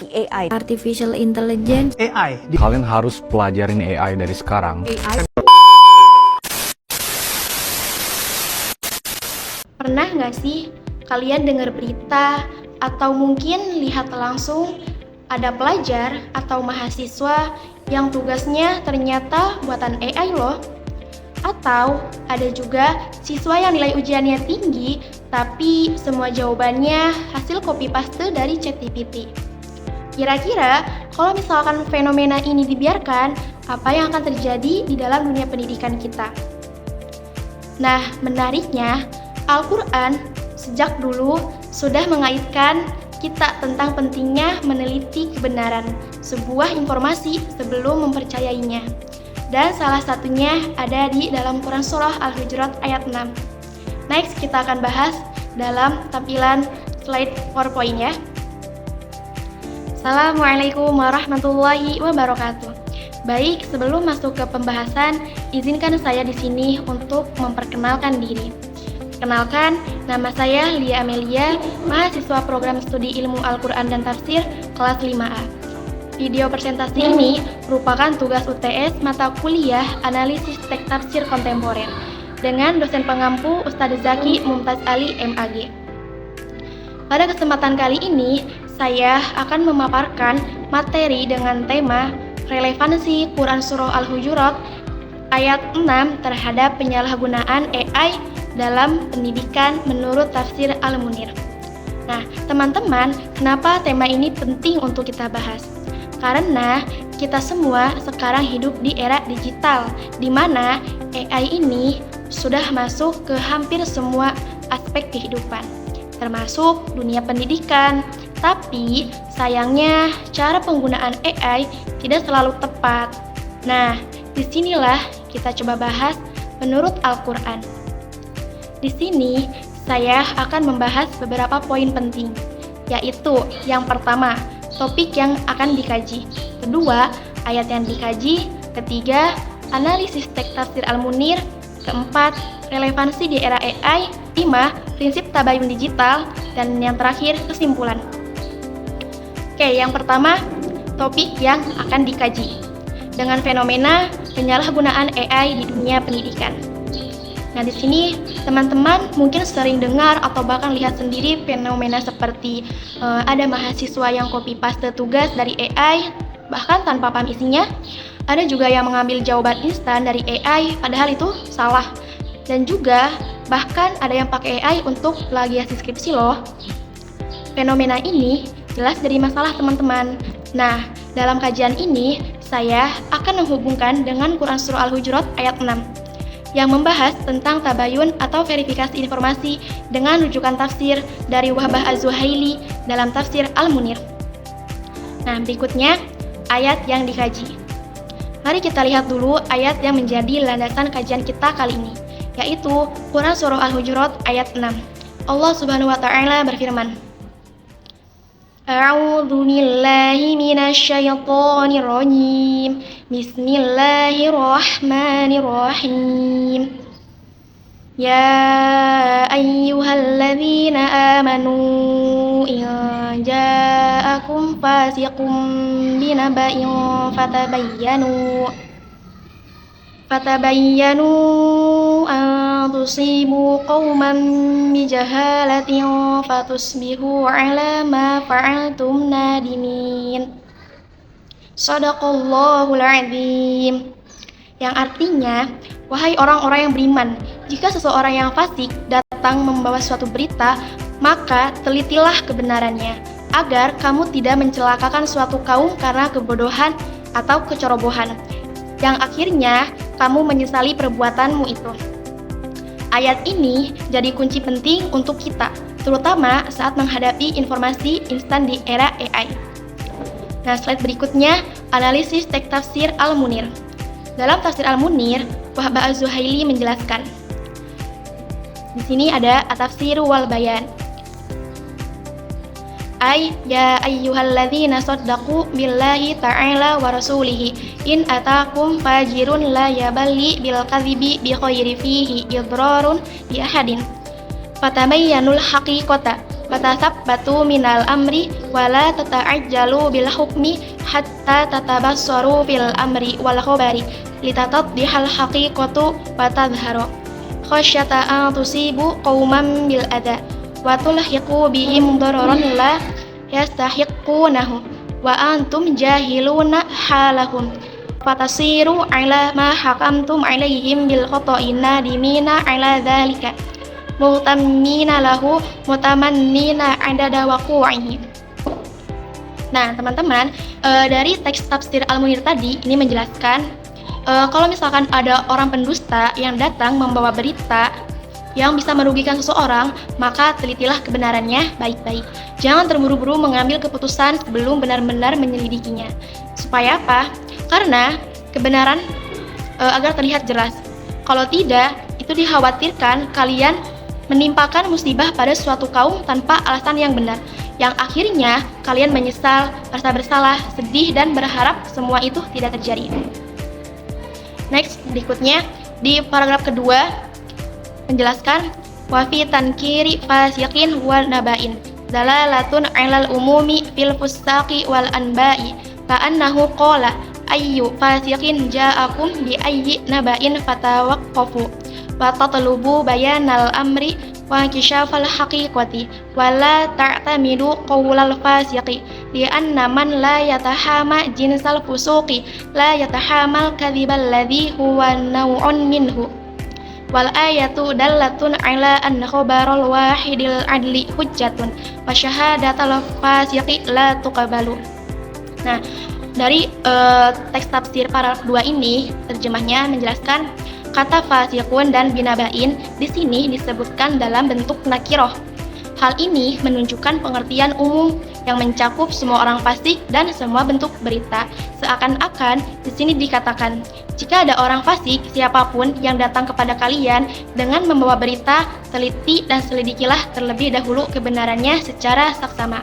AI, artificial intelligence. AI. Kalian harus pelajarin AI dari sekarang. Pernah nggak sih kalian dengar berita atau mungkin lihat langsung ada pelajar atau mahasiswa yang tugasnya ternyata buatan AI loh? Atau ada juga siswa yang nilai ujiannya tinggi tapi semua jawabannya hasil copy paste dari ChatGPT. Kira-kira kalau misalkan fenomena ini dibiarkan, apa yang akan terjadi di dalam dunia pendidikan kita? Nah, menariknya, Al-Quran sejak dulu sudah mengaitkan kita tentang pentingnya meneliti kebenaran sebuah informasi sebelum mempercayainya. Dan salah satunya ada di dalam Quran Surah Al-Hujurat ayat 6. Next, kita akan bahas dalam tampilan slide PowerPoint ya. Assalamualaikum warahmatullahi wabarakatuh. Baik, sebelum masuk ke pembahasan, izinkan saya di sini untuk memperkenalkan diri. Kenalkan, nama saya Lia Amelia, mahasiswa program studi ilmu Al-Quran dan Tafsir kelas 5A. Video presentasi ini merupakan tugas UTS mata kuliah Analisis Teks Tafsir Kontemporer dengan dosen pengampu Ustadz Zaki Mumtaz Ali MAG. Pada kesempatan kali ini, saya akan memaparkan materi dengan tema relevansi Quran Surah Al-Hujurat ayat 6 terhadap penyalahgunaan AI dalam pendidikan menurut tafsir Al-Munir. Nah, teman-teman, kenapa tema ini penting untuk kita bahas? Karena kita semua sekarang hidup di era digital, di mana AI ini sudah masuk ke hampir semua aspek kehidupan, termasuk dunia pendidikan. Tapi sayangnya cara penggunaan AI tidak selalu tepat. Nah, disinilah kita coba bahas menurut Al-Quran. Di sini saya akan membahas beberapa poin penting, yaitu yang pertama, topik yang akan dikaji. Kedua, ayat yang dikaji. Ketiga, analisis teks tafsir Al-Munir. Keempat, relevansi di era AI. 5, prinsip tabayun digital. Dan yang terakhir, kesimpulan. Oke, yang pertama, topik yang akan dikaji dengan fenomena penyalahgunaan AI di dunia pendidikan. Nah, di sini teman-teman mungkin sering dengar atau bahkan lihat sendiri fenomena seperti ada mahasiswa yang copy paste tugas dari AI bahkan tanpa paham isinya. Ada juga yang mengambil jawaban instan dari AI padahal itu salah. Dan juga bahkan ada yang pakai AI untuk plagiasi skripsi loh. Fenomena ini jelas dari masalah teman-teman. Nah, dalam kajian ini saya akan menghubungkan dengan Quran Surah Al-Hujurat ayat 6 yang membahas tentang tabayun atau verifikasi informasi dengan rujukan tafsir dari Wahbah Az-Zuhaili dalam tafsir Al-Munir. Nah, berikutnya ayat yang dikaji. Mari kita lihat dulu ayat yang menjadi landasan kajian kita kali ini, yaitu Quran Surah Al-Hujurat ayat 6. Allah Subhanahu wa taala berfirman, A'udzu billahi minasy syaithanir rajim. Bismillahirrahmanirrahim. Ya ayyuhalladzina amanu in ja'akum fasiqun binaba'in fatabayyanu an tusibu qauman bijahalatin fatusbihu ala ma fa'altum nadimin. Shadaqallahul azim. Yang artinya, wahai orang-orang yang beriman, jika seseorang yang fasik datang membawa suatu berita, maka telitilah kebenarannya, agar kamu tidak mencelakakan suatu kaum karena kebodohan atau kecerobohan, yang akhirnya kamu menyesali perbuatanmu itu. Ayat ini jadi kunci penting untuk kita, terutama saat menghadapi informasi instan di era AI. Nah, slide berikutnya, analisis teks tafsir Al-Munir. Dalam tafsir Al-Munir, Wahbah Az-Zuhaili menjelaskan. Di sini ada at-tafsir wal bayan. Ya ayyuhalladzina saddaqu billahi ta'ala wa rasulihi in atakum fajirun la yaballi bil kadhibi bi khairi fihi idrarun bi ahadin fatabayyanul haqiqata Fatathabbatu minal amri wala tata'ajjalu bil hukmi hatta tatabassaru fil amri wal khabari litatadhihal haqiqatu wa tadhharu khasyata an tusibu qauman bil adha wa tulhiqu bihim dararan la yastahiqunahu wa antum jahiluna halahum fatasiru ala ma hakamtum alaihim bil khata'i nadimina ala dhalika mutammina lahu mutamannina adada waqu'ihi. Nah, teman-teman, dari teks tafsir Al-Munir tadi ini menjelaskan kalau misalkan ada orang pendusta yang datang membawa berita yang bisa merugikan seseorang, maka telitilah kebenarannya baik-baik. Jangan terburu-buru mengambil keputusan sebelum benar-benar menyelidikinya. Supaya apa? Karena kebenaran agar terlihat jelas. Kalau tidak, itu dikhawatirkan kalian menimpakan musibah pada suatu kaum tanpa alasan yang benar, yang akhirnya kalian menyesal, merasa bersalah, sedih, dan berharap semua itu tidak terjadi. Next, berikutnya di paragraf kedua menjelaskan wa fi tankiri fasiqin wa naba'in dalalatun 'alal umumi fil fusaqi wal anba'i fa annahu qala ayyu fasiqin ja'akum bi ayyi naba'in fatawaqqafu wa tatlubu bayanal amri wa kishafal haqiqati wa la ta'tamidu qawlal fasiqi li anna man la yatahama jinsal fusuqi la yatahamal kadhibal ladhi huwa naw'un minhu wal ayatu dallatun ala anna khabaral wahidil adli hujjatun wa syahadatal fasiqi la tuqbalu. Nah, dari teks tafsir paragraf 2 ini terjemahnya menjelaskan kata fasiqun dan binabain di sini disebutkan dalam bentuk nakiroh. Hal ini menunjukkan pengertian umum yang mencakup semua orang fasik dan semua bentuk berita. Seakan-akan di sini dikatakan, jika ada orang fasik siapapun yang datang kepada kalian dengan membawa berita, teliti dan selidikilah terlebih dahulu kebenarannya secara saksama.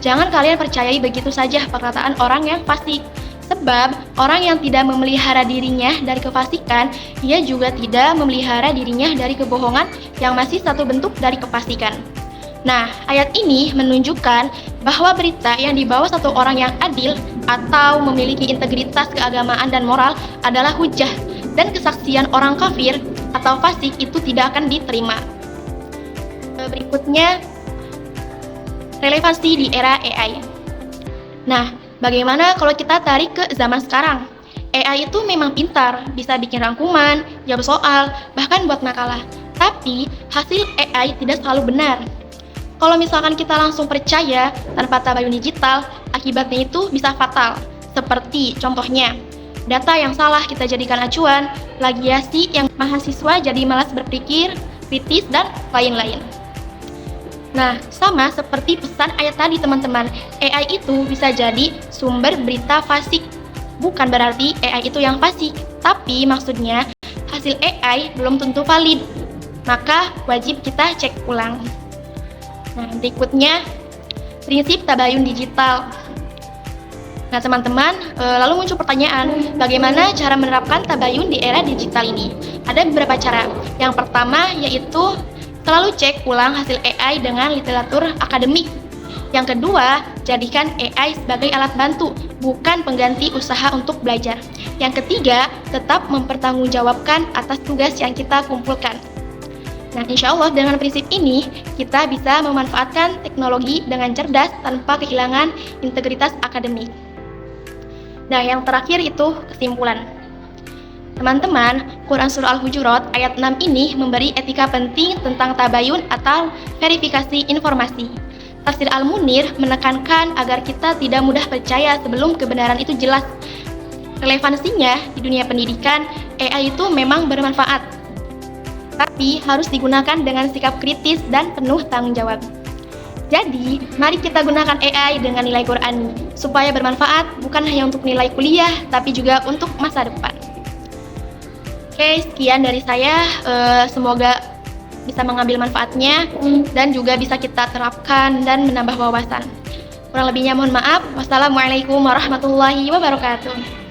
Jangan kalian percayai begitu saja perkataan orang yang fasik. Sebab orang yang tidak memelihara dirinya dari kefasikan, ia juga tidak memelihara dirinya dari kebohongan yang masih satu bentuk dari kefasikan. Nah, ayat ini menunjukkan bahwa berita yang dibawa satu orang yang adil atau memiliki integritas keagamaan dan moral adalah hujah, dan kesaksian orang kafir atau fasik itu tidak akan diterima. Berikutnya, relevansi di era AI. Nah, bagaimana kalau kita tarik ke zaman sekarang? AI itu memang pintar, bisa bikin rangkuman, jawab soal, bahkan buat makalah. Tapi, hasil AI tidak selalu benar. Kalau misalkan kita langsung percaya tanpa tabayun digital, akibatnya itu bisa fatal. Seperti contohnya, data yang salah kita jadikan acuan, plagiasi yang mahasiswa jadi malas berpikir, kritis, dan lain-lain. Nah, sama seperti pesan ayat tadi teman-teman, AI itu bisa jadi sumber berita fasik. Bukan berarti AI itu yang fasik, tapi maksudnya hasil AI belum tentu valid. Maka wajib kita cek ulang. Nah, berikutnya prinsip tabayun digital. Nah, teman-teman, lalu muncul pertanyaan, bagaimana cara menerapkan tabayun di era digital ini? Ada beberapa cara. Yang pertama yaitu selalu cek ulang hasil AI dengan literatur akademik. Yang kedua, jadikan AI sebagai alat bantu, bukan pengganti usaha untuk belajar. Yang ketiga, tetap mempertanggungjawabkan atas tugas yang kita kumpulkan. Nah, insya Allah dengan prinsip ini, kita bisa memanfaatkan teknologi dengan cerdas tanpa kehilangan integritas akademik. Nah, yang terakhir itu kesimpulan. Teman-teman, Quran Surah Al-Hujurat ayat 6 ini memberi etika penting tentang tabayun atau verifikasi informasi. Tafsir Al-Munir menekankan agar kita tidak mudah percaya sebelum kebenaran itu jelas. Relevansinya di dunia pendidikan, AI itu memang bermanfaat, tapi harus digunakan dengan sikap kritis dan penuh tanggung jawab. Jadi, mari kita gunakan AI dengan nilai Qur'ani, supaya bermanfaat bukan hanya untuk nilai kuliah, tapi juga untuk masa depan. Oke, sekian dari saya. Semoga bisa mengambil manfaatnya dan juga bisa kita terapkan dan menambah wawasan. Kurang lebihnya mohon maaf. Wassalamualaikum warahmatullahi wabarakatuh.